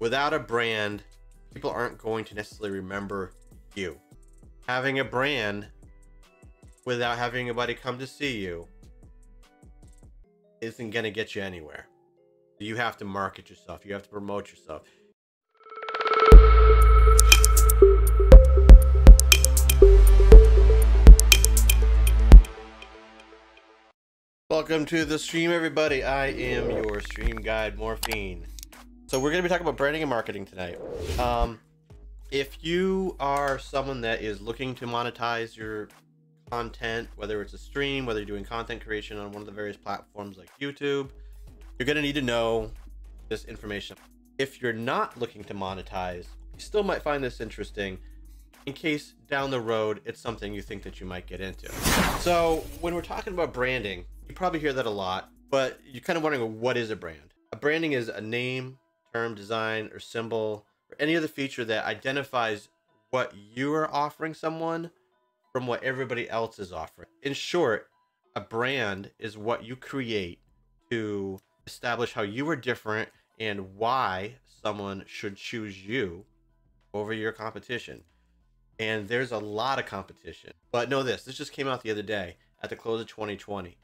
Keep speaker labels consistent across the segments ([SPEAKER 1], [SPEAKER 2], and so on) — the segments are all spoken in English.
[SPEAKER 1] Without a brand, people aren't going to necessarily remember you. Having a brand without having anybody come to see you isn't going to get you anywhere. You have to market yourself. You have to promote yourself. Welcome to the stream, everybody. I am your stream guide, Morphine. So we're going to be talking about branding and marketing tonight. If you are someone that is looking to monetize your content, whether it's a stream, whether you're doing content creation on one of the various platforms like YouTube, you're going to need to know this information. If you're not looking to monetize, you still might find this interesting in case down the road it's something you think that you might get into. So when we're talking about branding, you probably hear that a lot, but you're kind of wondering, what is a brand? A branding is a name, term, design, or symbol, or any other feature that identifies what you are offering someone from what everybody else is offering. In short, a brand is what you create to establish how you are different and why someone should choose you over your competition. And there's a lot of competition. But know this just came out the other day at the close of 2020.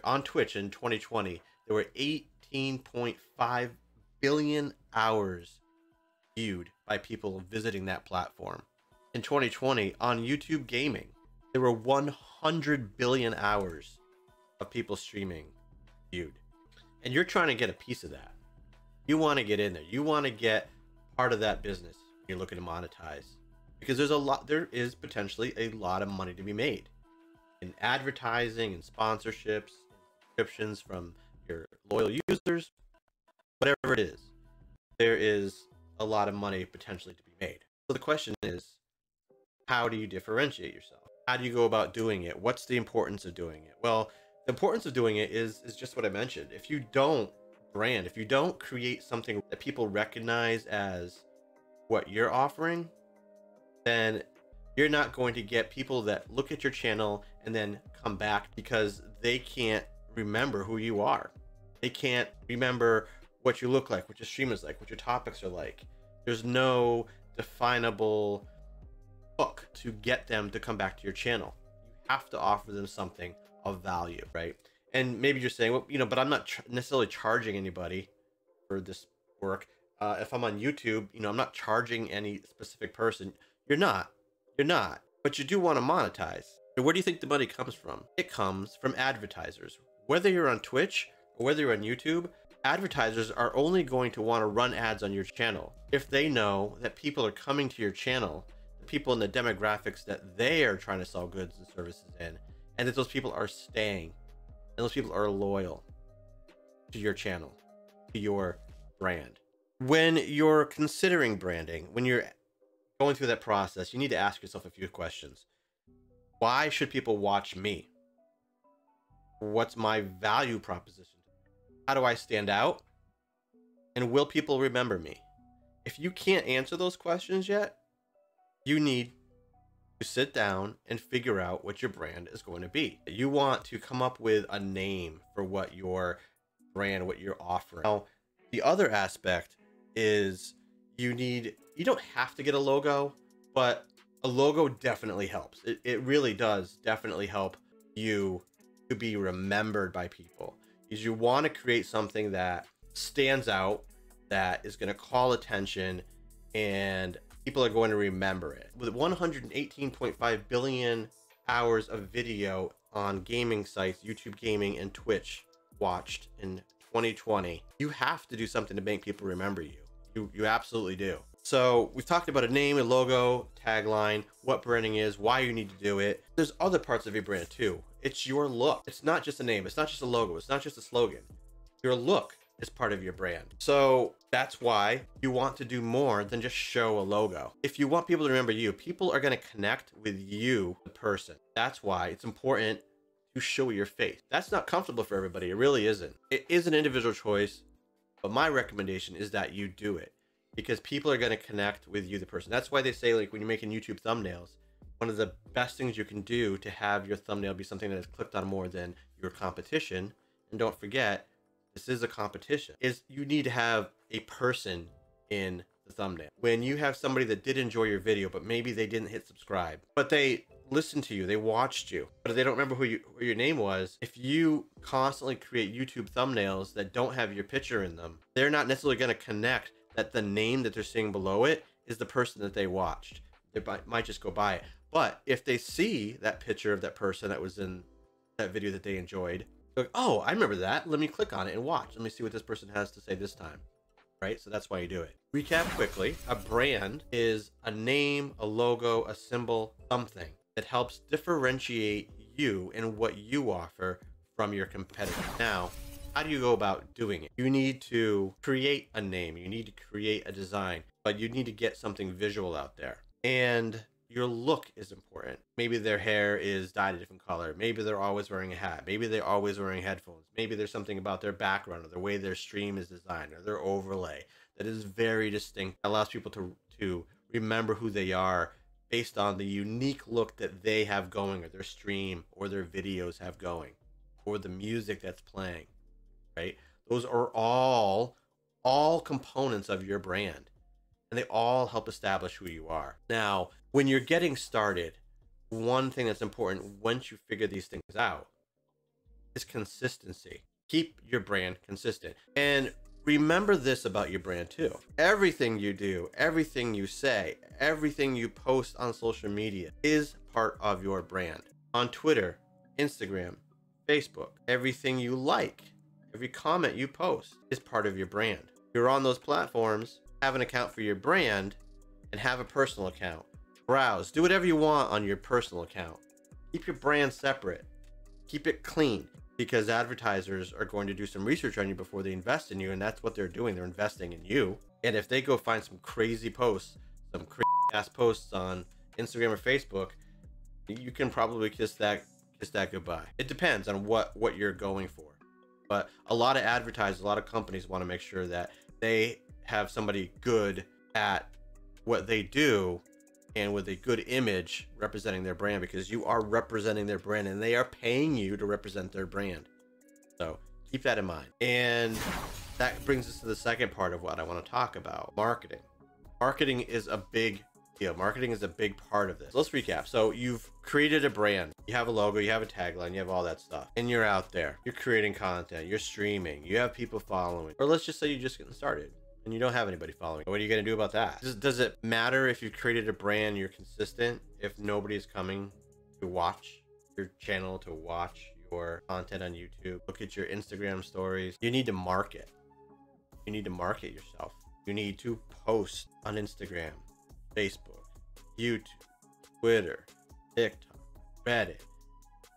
[SPEAKER 1] On Twitch in 2020, there were 18.5 billion hours viewed by people visiting that platform. In 2020, on YouTube Gaming, there were 100 billion hours of people streaming viewed. And you're trying to get a piece of that. You want to get in there. You want to get part of that business you're looking to monetize. Because there is potentially a lot of money to be made in advertising and sponsorships, subscriptions from your loyal users, whatever it is. There is a lot of money potentially to be made. So the question is, how do you differentiate yourself? How do you go about doing it? What's the importance of doing it? Well, the importance of doing it is just what I mentioned. If you don't brand, if you don't create something that people recognize as what you're offering, then you're not going to get people that look at your channel and then come back because they can't remember who you are. They can't remember what you look like, what your stream is like, what your topics are like. There's no definable hook to get them to come back to your channel. You have to offer them something of value, right? And maybe you're saying, well, but I'm not necessarily charging anybody for this work. If I'm on YouTube, I'm not charging any specific person. You're not, but you do want to monetize. And where do you think the money comes from? It comes from advertisers. Whether you're on Twitch or whether you're on YouTube, advertisers are only going to want to run ads on your channel if they know that people are coming to your channel, the people in the demographics that they are trying to sell goods and services in, and that those people are staying, and those people are loyal to your channel, to your brand. When you're considering branding, when you're going through that process, you need to ask yourself a few questions. Why should people watch me? What's my value proposition? How do I stand out? And will people remember me? If you can't answer those questions yet, you need to sit down and figure out what your brand is going to be. You want to come up with a name for what your brand, what you're offering. Now, the other aspect is you don't have to get a logo, but a logo definitely helps. It really does definitely help you to be remembered by people. Is you want to create something that stands out, that is going to call attention, and people are going to remember it. With 118.5 billion hours of video on gaming sites, YouTube Gaming and Twitch watched in 2020, you have to do something to make people remember you. You absolutely do. So we've talked about a name, a logo, tagline, what branding is, why you need to do it. There's other parts of your brand too. It's your look. It's not just a name. It's not just a logo. It's not just a slogan. Your look is part of your brand. So that's why you want to do more than just show a logo. If you want people to remember you, people are going to connect with you, the person. That's why it's important to show your face. That's not comfortable for everybody. It really isn't. It is an individual choice, but my recommendation is that you do it because people are going to connect with you, the person. That's why they say, like, when you're making YouTube thumbnails, one of the best things you can do to have your thumbnail be something that is clicked on more than your competition, and don't forget, this is a competition, is you need to have a person in the thumbnail. When you have somebody that did enjoy your video, but maybe they didn't hit subscribe, but they listened to you, they watched you, but they don't remember who your name was. If you constantly create YouTube thumbnails that don't have your picture in them, they're not necessarily going to connect that the name that they're seeing below it is the person that they watched. They might just go by it. But if they see that picture of that person that was in that video that they enjoyed, they're like, oh, I remember that. Let me click on it and watch. Let me see what this person has to say this time. Right? So that's why you do it. Recap quickly. A brand is a name, a logo, a symbol, something that helps differentiate you and what you offer from your competitor. Now, how do you go about doing it? You need to create a name. You need to create a design, but you need to get something visual out there. And your look is important. Maybe their hair is dyed a different color. Maybe they're always wearing a hat. Maybe they're always wearing headphones. Maybe there's something about their background or the way their stream is designed or their overlay that is very distinct. It allows people to remember who they are based on the unique look that they have going, or their stream or their videos have going, or the music that's playing, right? Those are all components of your brand, and they all help establish who you are. Now, when you're getting started, one thing that's important once you figure these things out is consistency. Keep your brand consistent. And remember this about your brand too. Everything you do, everything you say, everything you post on social media is part of your brand. On Twitter, Instagram, Facebook, everything you like, every comment you post is part of your brand. If you're on those platforms, have an account for your brand and have a personal account. Browse, do whatever you want on your personal account. Keep your brand separate. Keep it clean, because advertisers are going to do some research on you before they invest in you, and that's what they're doing. They're investing in you. And if they go find some crazy posts, some crazy ass posts on Instagram or Facebook, you can probably kiss that goodbye. It depends on what you're going for. But a lot of advertisers, a lot of companies want to make sure that they have somebody good at what they do and with a good image representing their brand, because you are representing their brand and they are paying you to represent their brand. So keep that in mind. And that brings us to the second part of what I want to talk about: marketing. Marketing is a big deal. Marketing is a big part of this. Let's recap. So you've created a brand, you have a logo, you have a tagline, you have all that stuff, and you're out there, you're creating content, you're streaming, you have people following, or let's just say you're just getting started and you don't have anybody following. What are you going to do about that? Does it matter if you've created a brand, you're consistent, if nobody's coming to watch your channel, to watch your content on YouTube, look at your Instagram stories? You need to market. You need to market yourself. You need to post on Instagram, Facebook, YouTube, Twitter, TikTok, Reddit.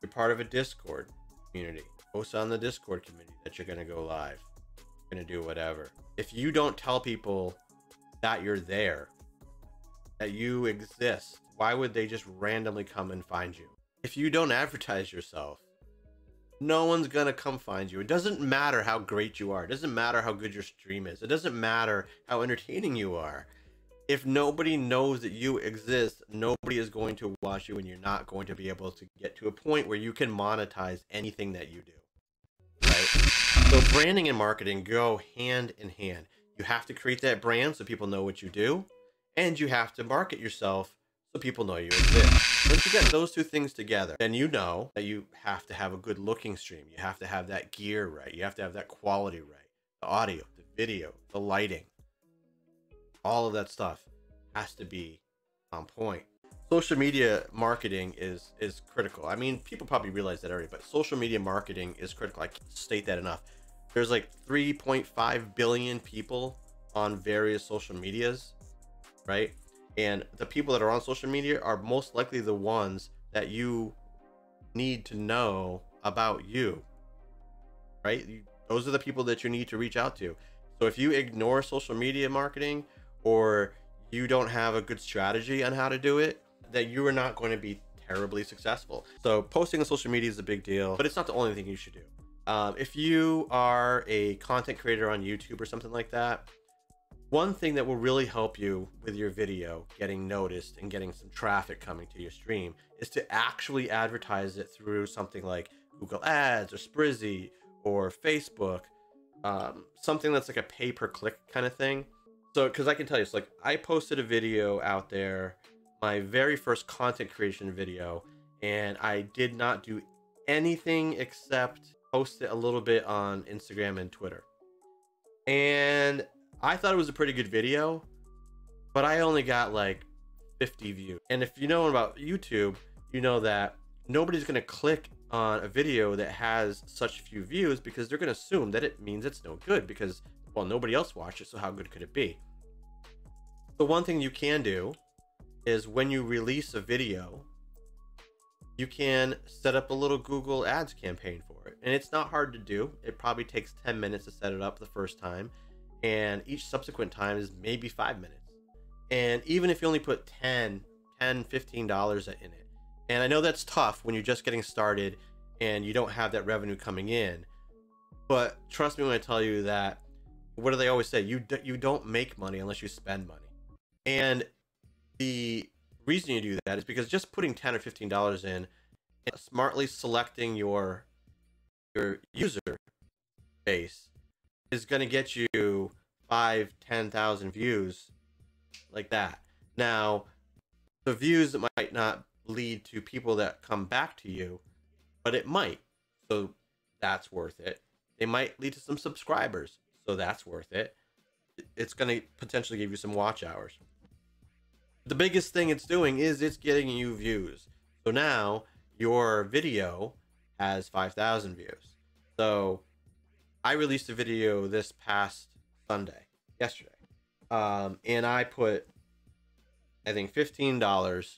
[SPEAKER 1] You're part of a Discord community. Post on the Discord community that you're going to go live. You're going to do whatever. If you don't tell people that you're there, that you exist, why would they just randomly come and find you? If you don't advertise yourself, no one's gonna come find you. It doesn't matter how great you are. It doesn't matter how good your stream is. It doesn't matter how entertaining you are. If nobody knows that you exist, nobody is going to watch you, and you're not going to be able to get to a point where you can monetize anything that you do. Right? So branding and marketing go hand in hand. You have to create that brand so people know what you do, and you have to market yourself so people know you exist. Once you get those two things together, then you know that you have to have a good looking stream. You have to have that gear right. You have to have that quality right. The audio, the video, the lighting, all of that stuff has to be on point. Social media marketing is critical. I mean, people probably realize that already, but social media marketing is critical. I can't state that enough. There's like 3.5 billion people on various social medias, right? And the people that are on social media are most likely the ones that you need to know about you, right? Those are the people that you need to reach out to. So if you ignore social media marketing, or you don't have a good strategy on how to do it, that you are not going to be terribly successful. So posting on social media is a big deal, but it's not the only thing you should do. If you are a content creator on YouTube or something like that, one thing that will really help you with your video getting noticed and getting some traffic coming to your stream is to actually advertise it through something like Google Ads or Sprizzy or Facebook, something that's like a pay-per-click kind of thing. So, because I can tell you, it's like I posted a video out there, my very first content creation video, and I did not do anything except post it a little bit on Instagram and Twitter. And I thought it was a pretty good video, but I only got like 50 views. And if you know about YouTube, you know that nobody's going to click on a video that has such few views because they're going to assume that it means it's no good because, well, nobody else watched it, so how good could it be? The one thing you can do is when you release a video, you can set up a little Google Ads campaign for it. And it's not hard to do. It probably takes 10 minutes to set it up the first time. And each subsequent time is maybe 5 minutes. And even if you only put $10, $15 in it. And I know that's tough when you're just getting started and you don't have that revenue coming in. But trust me when I tell you that, what do they always say? You don't make money unless you spend money. And the reason you do that is because just putting $10 or $15 in and smartly selecting your user base is going to get you 5,000, 10,000 views like that. Now, the views might not lead to people that come back to you, but it might. So that's worth it. They might lead to some subscribers. So that's worth it. It's going to potentially give you some watch hours. The biggest thing it's doing is it's getting you views. So now your video has 5,000 views. So I released a video this past Sunday, yesterday. And I put, I think, $15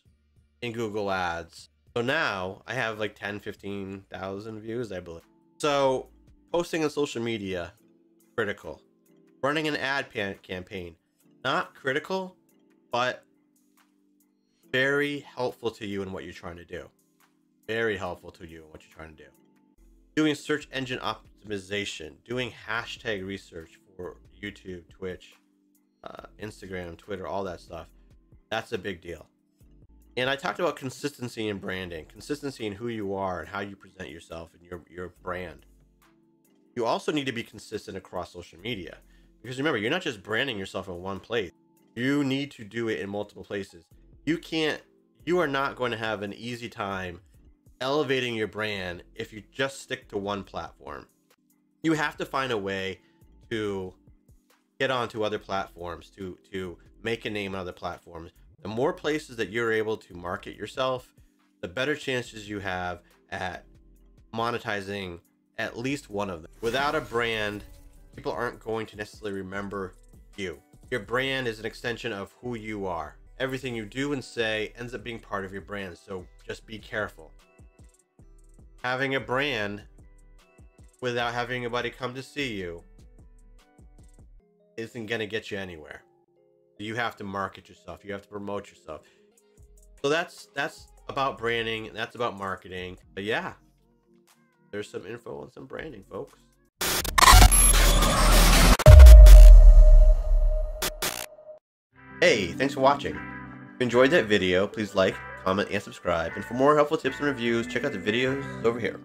[SPEAKER 1] in Google Ads. So now I have like 10, 15,000 views, I believe. So posting on social media, critical. Running an ad campaign, not critical, but very helpful to you in what you're trying to do. Very helpful to you in what you're trying to do. Doing search engine optimization, doing hashtag research for YouTube, Twitch, Instagram, Twitter, all that stuff. That's a big deal. And I talked about consistency in branding, consistency in who you are and how you present yourself and your brand. You also need to be consistent across social media. Because remember, you're not just branding yourself in one place. You need to do it in multiple places. You are not going to have an easy time elevating your brand if you just stick to one platform. You have to find a way to get onto other platforms, to make a name on other platforms. The more places that you're able to market yourself, the better chances you have at monetizing at least one of them. Without a brand, people aren't going to necessarily remember you. Your brand is an extension of who you are. Everything you do and say ends up being part of your brand, so just be careful. Having a brand without having anybody come to see you isn't going to get you anywhere. You have to market yourself. You have to promote yourself. So that's about branding, and that's about marketing. But yeah, there's some info on some branding, folks. Hey, thanks for watching. If you enjoyed that video, please like, comment, and subscribe. And for more helpful tips and reviews, check out the videos over here.